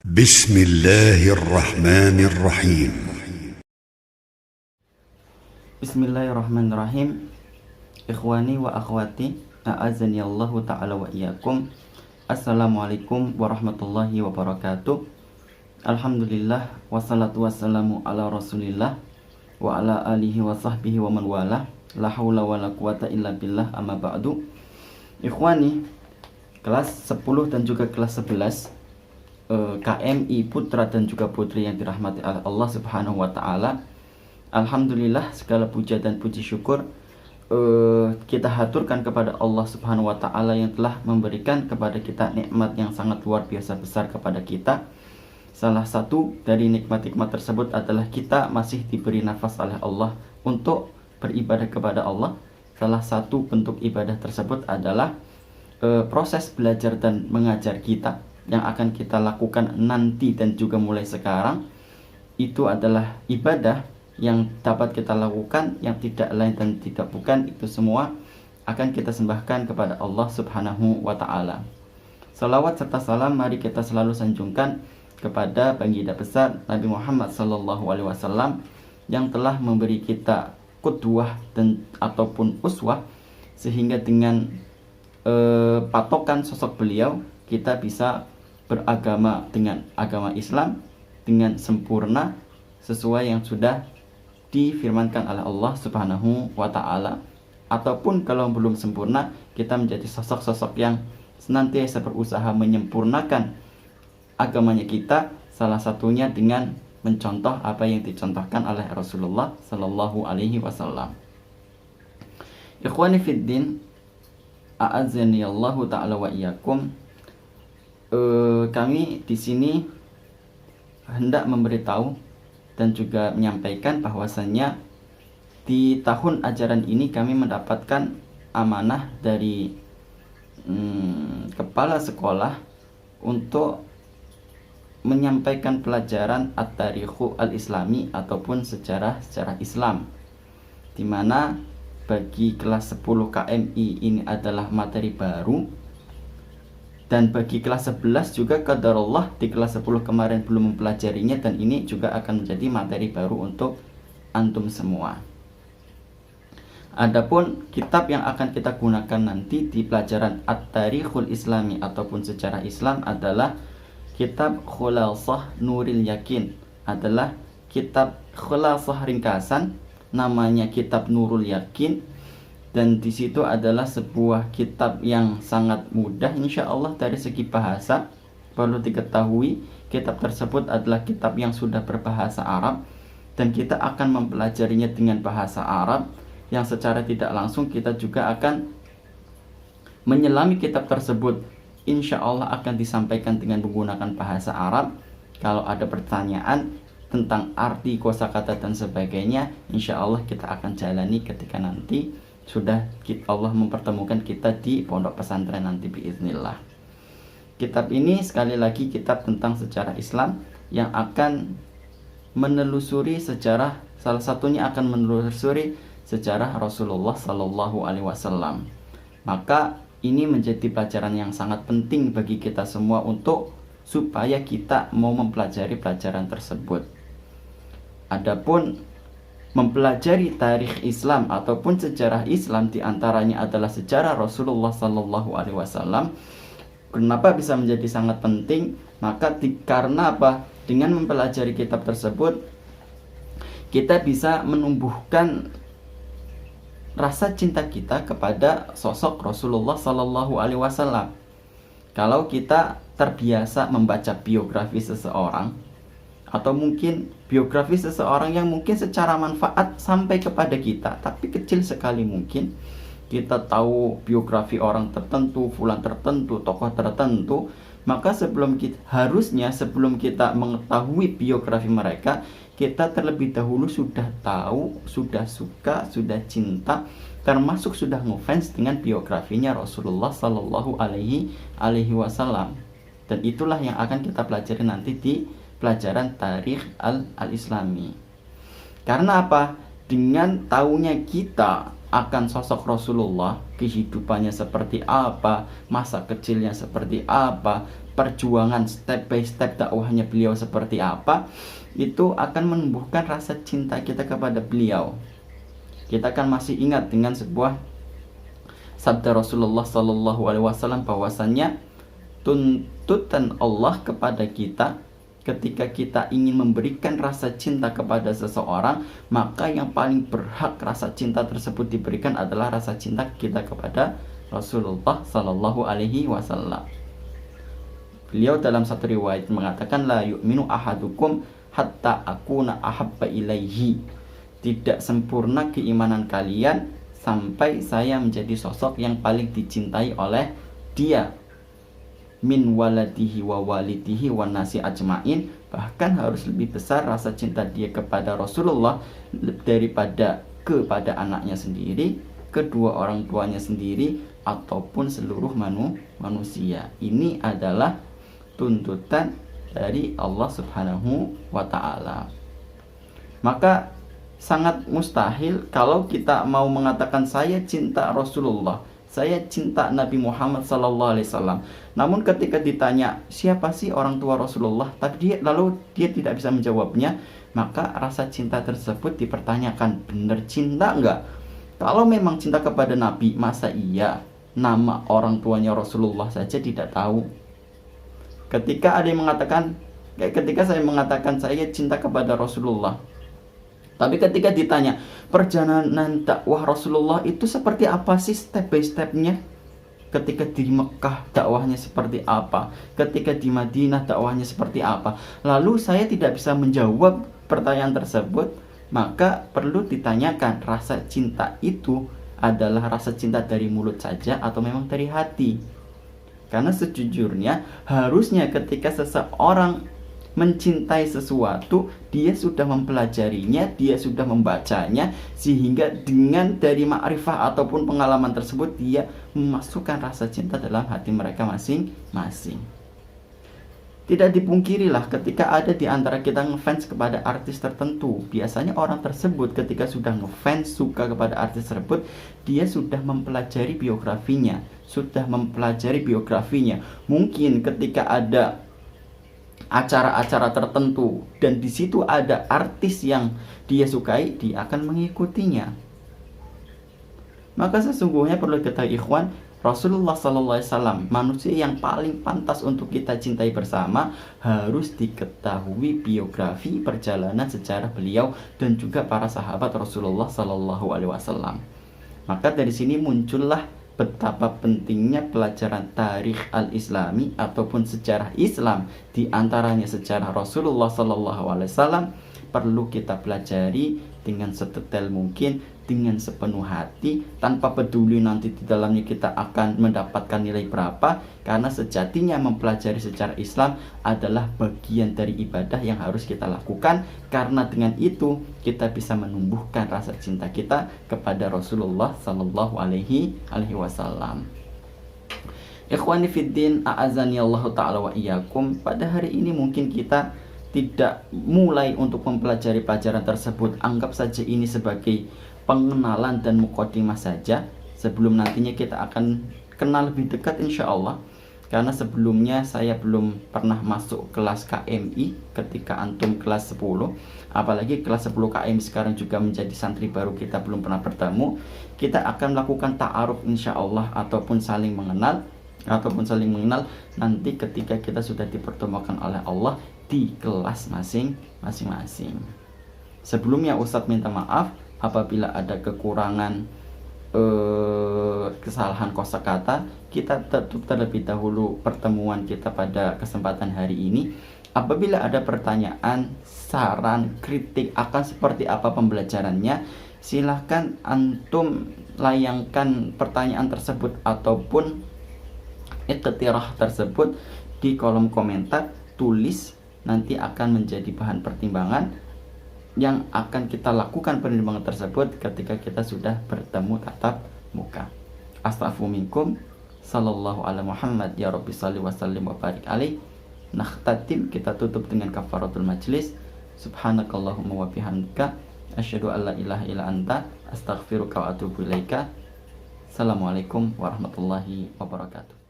بسم الله الرحمن الرحيم. Bismillahirrahmanirrahim. Ikhwani wa akhwati, a'azani Allahu ta'ala wa iyyakum. Assalamualaikum warahmatullahi wabarakatuh. Alhamdulillah, wassalatu wassalamu ala rasulillah wa ala alihi wa sahbihi wa man wala. La hawla wa la quwata illa billah, amma ba'du. Ikhwani, kelas 10 dan juga kelas 11 KMI putra dan juga putri yang dirahmati oleh Allah Subhanahu wa taala. Alhamdulillah, segala puja dan puji syukur kita haturkan kepada Allah Subhanahu wa taala yang telah memberikan kepada kita nikmat yang sangat luar biasa besar kepada kita. Salah satu dari nikmat-nikmat tersebut adalah kita masih diberi nafas oleh Allah untuk beribadah kepada Allah. Salah satu bentuk ibadah tersebut adalah proses belajar dan mengajar kita yang akan kita lakukan nanti dan juga mulai sekarang. Itu adalah ibadah yang dapat kita lakukan, yang tidak lain dan tidak bukan, itu semua akan kita sembahkan kepada Allah Subhanahu wa ta'ala. Salawat serta salam mari kita selalu sanjungkan kepada baginda besar Nabi Muhammad SAW yang telah memberi kita qudwah dan ataupun uswah, sehingga dengan patokan sosok beliau kita bisa beragama dengan agama Islam dengan sempurna sesuai yang sudah difirmankan oleh Allah Subhanahu wa ta'ala. Ataupun kalau belum sempurna, kita menjadi sosok-sosok yang senantiasa berusaha menyempurnakan agamanya kita, salah satunya dengan mencontoh apa yang dicontohkan oleh Rasulullah Sallallahu Alaihi Wasallam. Ikhwani fiddin, a'azani Allahu ta'ala wa iyyakum. Kami di sini hendak memberitahu dan juga menyampaikan bahwasannya di tahun ajaran ini kami mendapatkan amanah dari kepala sekolah untuk menyampaikan pelajaran At-Tarikhu Al-Islami ataupun sejarah Islam, di mana bagi kelas 10 KMI ini adalah materi baru, dan bagi kelas 11 juga qadarullah di kelas 10 kemarin belum mempelajarinya, dan ini juga akan menjadi materi baru untuk antum semua. Adapun kitab yang akan kita gunakan nanti di pelajaran At-Tarikhul Islami ataupun sejarah Islam adalah kitab Khulasah Nuril Yakin, adalah kitab khulasah ringkasan, namanya kitab Nurul Yakin. Dan di situ adalah sebuah kitab yang sangat mudah insya Allah dari segi bahasa. Perlu diketahui, kitab tersebut adalah kitab yang sudah berbahasa Arab, dan kita akan mempelajarinya dengan bahasa Arab, yang secara tidak langsung kita juga akan menyelami kitab tersebut. Insya Allah akan disampaikan dengan menggunakan bahasa Arab. Kalau ada pertanyaan tentang arti kosakata dan sebagainya, insya Allah kita akan jalani ketika nanti sudah Allah mempertemukan kita di pondok pesantren nanti biiznillah. Kitab ini sekali lagi kitab tentang sejarah Islam yang akan menelusuri sejarah, salah satunya akan menelusuri sejarah Rasulullah Sallallahu Alaihi Wasallam. Maka ini menjadi pelajaran yang sangat penting bagi kita semua untuk supaya kita mau mempelajari pelajaran tersebut. Adapun mempelajari tarikh Islam ataupun sejarah Islam, diantaranya adalah sejarah Rasulullah Sallallahu Alaihi Wasallam. Kenapa bisa menjadi sangat penting? Maka karena apa? Dengan mempelajari kitab tersebut, kita bisa menumbuhkan rasa cinta kita kepada sosok Rasulullah Sallallahu Alaihi Wasallam. Kalau kita terbiasa membaca biografi seseorang, atau mungkin biografi seseorang yang mungkin secara manfaat sampai kepada kita, tapi kecil sekali mungkin. Kita tahu biografi orang tertentu, fulan tertentu, tokoh tertentu, maka sebelum kita mengetahui biografi mereka, kita terlebih dahulu sudah tahu, sudah suka, sudah cinta, termasuk sudah ngefans dengan biografinya Rasulullah Sallallahu Alaihi Wasallam. Dan itulah yang akan kita pelajari nanti di pelajaran Tarikh Al-Islami. Karena apa? Dengan taunya kita akan sosok Rasulullah, kehidupannya seperti apa, masa kecilnya seperti apa, perjuangan step by step dakwahnya beliau seperti apa, itu akan menumbuhkan rasa cinta kita kepada beliau. Kita kan masih ingat dengan sebuah sabda Rasulullah Sallallahu Alaihi Wasallam bahwasannya tuntutan Allah kepada kita ketika kita ingin memberikan rasa cinta kepada seseorang, maka yang paling berhak rasa cinta tersebut diberikan adalah rasa cinta kita kepada Rasulullah Sallallahu Alaihi Wasallam. Beliau dalam satu riwayat mengatakan, la yu'minu ahadukum hatta akuna ahabba ilaihi. Tidak sempurna keimanan kalian sampai saya menjadi sosok yang paling dicintai oleh dia, min waladihi wa walidihi wa nasi ajmain. Bahkan harus lebih besar rasa cinta dia kepada Rasulullah daripada kepada anaknya sendiri, kedua orang tuanya sendiri, ataupun seluruh manusia. Ini adalah tuntutan dari Allah Subhanahu wa ta'ala. Maka sangat mustahil kalau kita mau mengatakan saya cinta Rasulullah, saya cinta Nabi Muhammad SAW. Namun ketika ditanya siapa sih orang tua Rasulullah, lalu dia tidak bisa menjawabnya, maka rasa cinta tersebut dipertanyakan, benar cinta enggak? Kalau memang cinta kepada Nabi, masa iya nama orang tuanya Rasulullah saja tidak tahu? Ketika saya mengatakan saya cinta kepada Rasulullah, tapi ketika ditanya perjalanan dakwah Rasulullah itu seperti apa sih step by stepnya? Ketika di Mekah dakwahnya seperti apa? Ketika di Madinah dakwahnya seperti apa? Lalu saya tidak bisa menjawab pertanyaan tersebut, maka perlu ditanyakan rasa cinta itu adalah rasa cinta dari mulut saja atau memang dari hati? Karena sejujurnya harusnya ketika seseorang mencintai sesuatu, dia sudah mempelajarinya, dia sudah membacanya, sehingga dengan dari ma'rifah ataupun pengalaman tersebut dia memasukkan rasa cinta dalam hati mereka masing-masing. Tidak dipungkirilah ketika ada di antara kita ngefans kepada artis tertentu, biasanya orang tersebut ketika sudah ngefans, suka kepada artis tersebut, dia sudah mempelajari biografinya. Mungkin ketika ada acara-acara tertentu dan di situ ada artis yang dia sukai, dia akan mengikutinya. Maka sesungguhnya perlu diketahui ikhwan, Rasulullah SAW, manusia yang paling pantas untuk kita cintai bersama, harus diketahui biografi perjalanan sejarah beliau dan juga para sahabat Rasulullah SAW. Maka dari sini muncullah betapa pentingnya pelajaran tarikh al-islami ataupun sejarah Islam, di antaranya sejarah Rasulullah SAW, perlu kita pelajari dengan sedetail mungkin, dengan sepenuh hati, tanpa peduli nanti di dalamnya kita akan mendapatkan nilai berapa, karena sejatinya mempelajari sejarah Islam adalah bagian dari ibadah yang harus kita lakukan, karena dengan itu kita bisa menumbuhkan rasa cinta kita kepada Rasulullah Sallallahu Alaihi Wasallam. Ikhwani fiddin, a'azani Allah Ta'ala wa iyyakum. Pada hari ini mungkin kita tidak mulai untuk mempelajari pelajaran tersebut, anggap saja ini sebagai pengenalan dan mukadimah saja, sebelum nantinya kita akan kenal lebih dekat insya Allah. Karena sebelumnya saya belum pernah masuk kelas KMI ketika antum kelas 10, apalagi kelas 10 KMI sekarang juga menjadi santri baru, kita belum pernah bertemu. Kita akan melakukan ta'aruf insya Allah, ataupun saling mengenal nanti ketika kita sudah dipertemukan oleh Allah di kelas masing-masing. Sebelumnya Ustadz minta maaf apabila ada kekurangan kesalahan kosakata. Kita tutup terlebih dahulu pertemuan kita pada kesempatan hari ini. Apabila ada pertanyaan, saran, kritik akan seperti apa pembelajarannya, silahkan antum layangkan pertanyaan tersebut ataupun iktirah tersebut di kolom komentar, tulis, nanti akan menjadi bahan pertimbangan yang akan kita lakukan pertimbangan tersebut ketika kita sudah bertemu tatap muka. Astaghfiruminkum, sallallahu ala Muhammad, ya Rabbi salli wa sallim wa barik alaih. Nakhtatim, kita tutup dengan kafaratul majlis. Subhanakallahumma wa bihamdika, asyhadu an la ilaha illa anta, astaghfiruka wa atubu ilaika. Assalamualaikum warahmatullahi wabarakatuh.